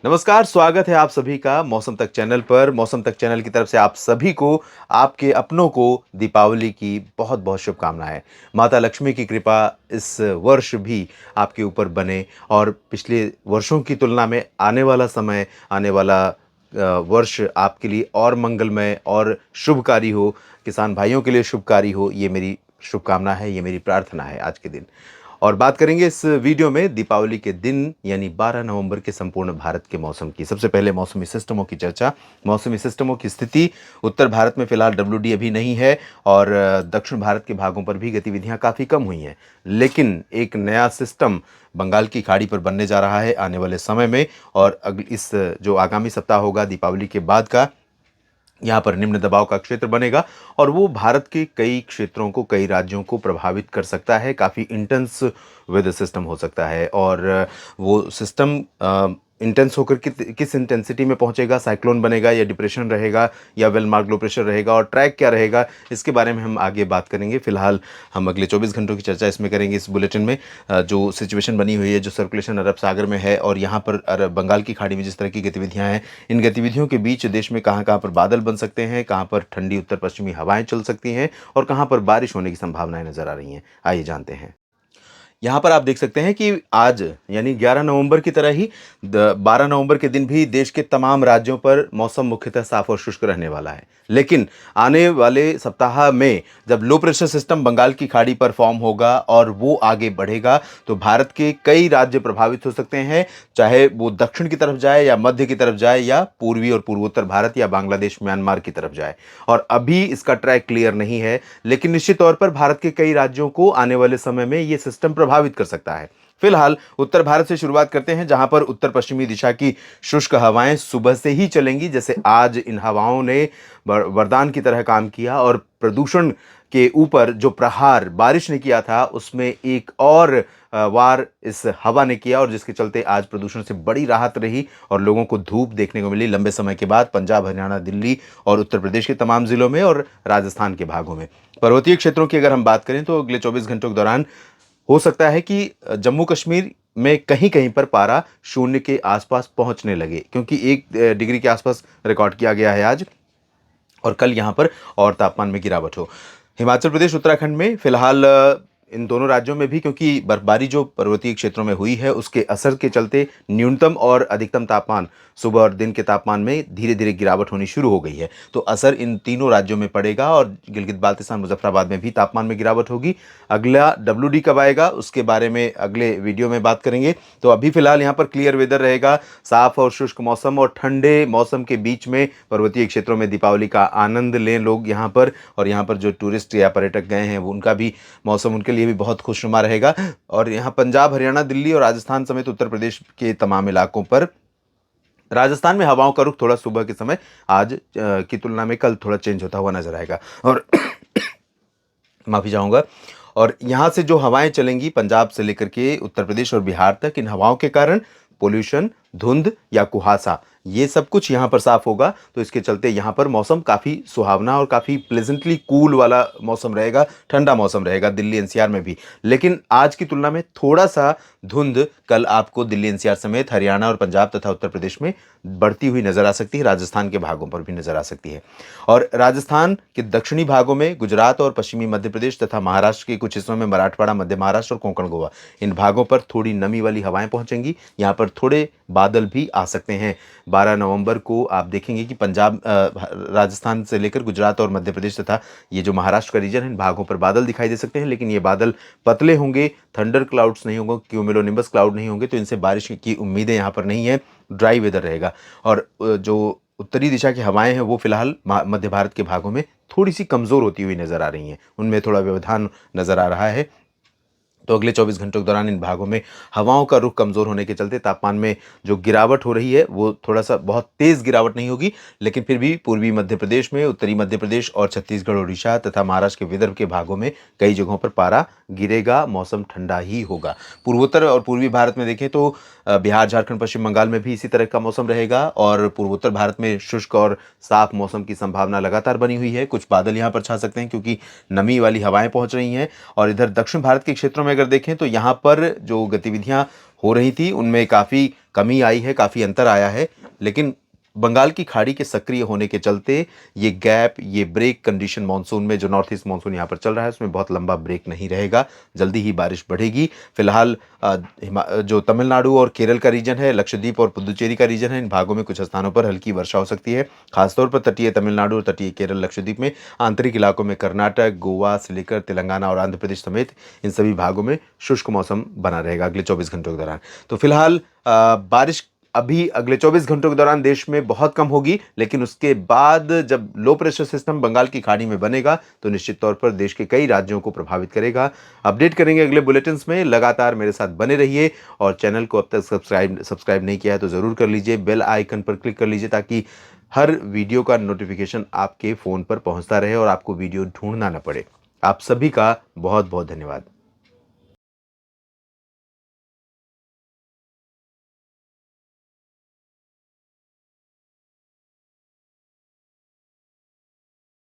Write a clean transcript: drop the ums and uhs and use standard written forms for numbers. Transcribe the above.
नमस्कार, स्वागत है आप सभी का मौसम तक चैनल पर। मौसम तक चैनल की तरफ से आप सभी को, आपके अपनों को दीपावली की बहुत-बहुत शुभकामनाएँ। माता लक्ष्मी की कृपा इस वर्ष भी आपके ऊपर बने और पिछले वर्षों की तुलना में आने वाला समय, आने वाला वर्ष आपके लिए और मंगलमय और शुभकारी हो, किसान भाइयों के लिए शुभकारी हो, ये मेरी शुभकामना है, ये मेरी प्रार्थना है आज के दिन। और बात करेंगे इस वीडियो में दीपावली के दिन यानी 12 नवंबर के संपूर्ण भारत के मौसम की। सबसे पहले मौसमी सिस्टमों की चर्चा। मौसमी सिस्टमों की स्थिति, उत्तर भारत में फिलहाल डब्ल्यूडी अभी नहीं है और दक्षिण भारत के भागों पर भी गतिविधियां काफ़ी कम हुई हैं। लेकिन एक नया सिस्टम बंगाल की खाड़ी पर बनने जा रहा है आने वाले समय में, और इस जो आगामी सप्ताह होगा दीपावली के बाद का, यहाँ पर निम्न दबाव का क्षेत्र बनेगा और वो भारत के कई क्षेत्रों को, कई राज्यों को प्रभावित कर सकता है। काफ़ी इंटेंस वेदर सिस्टम हो सकता है और वो सिस्टम इंटेंस होकर किस इंटेंसिटी में पहुंचेगा, साइक्लोन बनेगा या डिप्रेशन रहेगा या वेल मार्क लो प्रेशर रहेगा और ट्रैक क्या रहेगा, इसके बारे में हम आगे बात करेंगे। फिलहाल हम अगले 24 घंटों की चर्चा इसमें करेंगे इस बुलेटिन में। जो सिचुएशन बनी हुई है, जो सर्कुलेशन अरब सागर में है और यहाँ पर बंगाल की खाड़ी में जिस तरह की गतिविधियाँ हैं, इन गतिविधियों के बीच देश में कहाँ कहाँ पर बादल बन सकते हैं, कहाँ पर ठंडी उत्तर पश्चिमी हवाएं चल सकती हैं और कहाँ पर बारिश होने की संभावनाएं नजर आ रही हैं। आइए जानते हैं। यहाँ पर आप देख सकते हैं कि आज यानी 11 नवंबर की तरह ही 12 नवंबर के दिन भी देश के तमाम राज्यों पर मौसम मुख्यतः साफ और शुष्क रहने वाला है। लेकिन आने वाले सप्ताह में जब लो प्रेशर सिस्टम बंगाल की खाड़ी पर फॉर्म होगा और वो आगे बढ़ेगा तो भारत के कई राज्य प्रभावित हो सकते हैं, चाहे वो दक्षिण की तरफ जाए या मध्य की तरफ जाए या पूर्वी और पूर्वोत्तर भारत या बांग्लादेश म्यांमार की तरफ जाए। और अभी इसका ट्रैक क्लियर नहीं है, लेकिन निश्चित तौर पर भारत के कई राज्यों को आने वाले समय में ये सिस्टम प्रभावित कर सकता है। फिलहाल उत्तर भारत से शुरुआत करते हैं, जहां पर उत्तर पश्चिमी दिशा की शुष्क हवाएं सुबह से ही चलेंगी। जैसे आज इन हवाओं ने वरदान की तरह काम किया और प्रदूषण के ऊपर जो प्रहार बारिश ने किया था उसमें एक और वार इस हवा ने किया, और जिसके चलते आज प्रदूषण से बड़ी राहत रही और लोगों को धूप देखने को मिली लंबे समय के बाद पंजाब, हरियाणा, दिल्ली और उत्तर प्रदेश के तमाम जिलों में और राजस्थान के भागों में। पर्वतीय क्षेत्रों की अगर हम बात करें तो अगले 24 घंटों के दौरान हो सकता है कि जम्मू कश्मीर में कहीं कहीं पर पारा शून्य के आसपास पहुंचने लगे, क्योंकि 1 डिग्री के आसपास रिकॉर्ड किया गया है आज, और कल यहां पर और तापमान में गिरावट हो। हिमाचल प्रदेश, उत्तराखंड में फिलहाल इन दोनों राज्यों में भी, क्योंकि बर्फबारी जो पर्वतीय क्षेत्रों में हुई है उसके असर के चलते न्यूनतम और अधिकतम तापमान, सुबह और दिन के तापमान में धीरे धीरे गिरावट होनी शुरू हो गई है। तो असर इन तीनों राज्यों में पड़ेगा और गिलगित बाल्तिस्तान, मुजफ्फराबाद में भी तापमान में गिरावट होगी। अगला डब्ल्यूडी कब आएगा उसके बारे में अगले वीडियो में बात करेंगे। तो अभी फिलहाल यहाँ पर क्लियर वेदर रहेगा, साफ और शुष्क मौसम और ठंडे मौसम के बीच में पर्वतीय क्षेत्रों में दीपावली का आनंद लें लोग यहाँ पर। और यहाँ पर जो टूरिस्ट या पर्यटक गए हैं वो उनका भी मौसम उनके लिए भी बहुत खुशनुमा रहेगा। और यहाँ पंजाब, हरियाणा, दिल्ली और राजस्थान समेत उत्तर प्रदेश के तमाम इलाकों पर, राजस्थान में हवाओं का रुख थोड़ा सुबह के समय आज की तुलना में कल थोड़ा चेंज होता हुआ नजर आएगा। और माफी चाहूंगा। और यहाँ से जो हवाएं चलेंगी पंजाब से लेकर के उत्तर प्रदेश और बिहार तक, इन हवाओं के कारण पोल्यूशन, धुंध या कुहासा, ये सब कुछ यहाँ पर साफ होगा। तो इसके चलते यहाँ पर मौसम काफ़ी सुहावना और काफ़ी प्लेजेंटली कूल वाला मौसम रहेगा, ठंडा मौसम रहेगा दिल्ली एनसीआर में भी। लेकिन आज की तुलना में थोड़ा सा धुंध कल आपको दिल्ली एनसीआर समेत हरियाणा और पंजाब तथा उत्तर प्रदेश में बढ़ती हुई नजर आ सकती है, राजस्थान के भागों पर भी नजर आ सकती है। और राजस्थान के दक्षिणी भागों में, गुजरात और पश्चिमी मध्य प्रदेश तथा महाराष्ट्र के कुछ हिस्सों में, मराठवाड़ा, मध्य महाराष्ट्र और कोंकण गोवा, इन भागों पर थोड़ी नमी वाली हवाएं पहुंचेंगी। यहाँ पर थोड़े बादल भी आ सकते हैं। 12 नवंबर को आप देखेंगे कि पंजाब, राजस्थान से लेकर गुजरात और मध्य प्रदेश तथा ये जो महाराष्ट्र का रीजन है, इन भागों पर बादल दिखाई दे सकते हैं। लेकिन ये बादल पतले होंगे, थंडर क्लाउड्स नहीं होंगे, क्यूमुलोनिम्बस क्लाउड नहीं होंगे, तो इनसे बारिश की उम्मीदें यहाँ पर नहीं है। ड्राई वेदर रहेगा। और जो उत्तरी दिशा की हवाएं हैं वो फिलहाल मध्य भारत के भागों में थोड़ी सी कमजोर होती हुई नजर आ रही हैं, उनमें थोड़ा व्यवधान नजर आ रहा है। तो अगले 24 घंटों के दौरान इन भागों में हवाओं का रुख कमज़ोर होने के चलते तापमान में जो गिरावट हो रही है वो थोड़ा सा, बहुत तेज़ गिरावट नहीं होगी, लेकिन फिर भी पूर्वी मध्य प्रदेश में, उत्तरी मध्य प्रदेश और छत्तीसगढ़, उड़ीसा तथा महाराष्ट्र के विदर्भ के भागों में कई जगहों पर पारा गिरेगा, मौसम ठंडा ही होगा। पूर्वोत्तर और पूर्वी भारत में देखें तो बिहार, झारखंड, पश्चिम बंगाल में भी इसी तरह का मौसम रहेगा और पूर्वोत्तर भारत में शुष्क और साफ मौसम की संभावना लगातार बनी हुई है। कुछ बादल यहाँ पर छा सकते हैं क्योंकि नमी वाली हवाएं पहुंच रही हैं। और इधर दक्षिण भारत के क्षेत्रों में अगर देखें तो यहाँ पर जो गतिविधियाँ हो रही थी उनमें काफ़ी कमी आई है, काफ़ी अंतर आया है। लेकिन बंगाल की खाड़ी के सक्रिय होने के चलते ये गैप, ये ब्रेक कंडीशन मानसून में जो नॉर्थ ईस्ट मानसून यहाँ पर चल रहा है उसमें बहुत लंबा ब्रेक नहीं रहेगा, जल्दी ही बारिश बढ़ेगी। फिलहाल जो तमिलनाडु और केरल का रीजन है, लक्षद्वीप और पुदुचेरी का रीजन है, इन भागों में कुछ स्थानों पर हल्की वर्षा हो सकती है। खासतौर पर तटीय तमिलनाडु और तटीय केरल लक्षद्वीप में, आंतरिक इलाकों में कर्नाटक, गोवा से लेकर तेलंगाना और आंध्र प्रदेश समेत इन सभी भागों में शुष्क मौसम बना रहेगा अगले 24 घंटों के दौरान। तो फिलहाल बारिश अभी अगले 24 घंटों के दौरान देश में बहुत कम होगी, लेकिन उसके बाद जब लो प्रेशर सिस्टम बंगाल की खाड़ी में बनेगा तो निश्चित तौर पर देश के कई राज्यों को प्रभावित करेगा। अपडेट करेंगे अगले बुलेटिन्स में, लगातार मेरे साथ बने रहिए और चैनल को अब तक सब्सक्राइब नहीं किया है तो ज़रूर कर लीजिए, बेल आइकन पर क्लिक कर लीजिए ताकि हर वीडियो का नोटिफिकेशन आपके फ़ोन पर पहुंचता रहे और आपको वीडियो ढूंढना ना पड़े। आप सभी का बहुत बहुत धन्यवाद।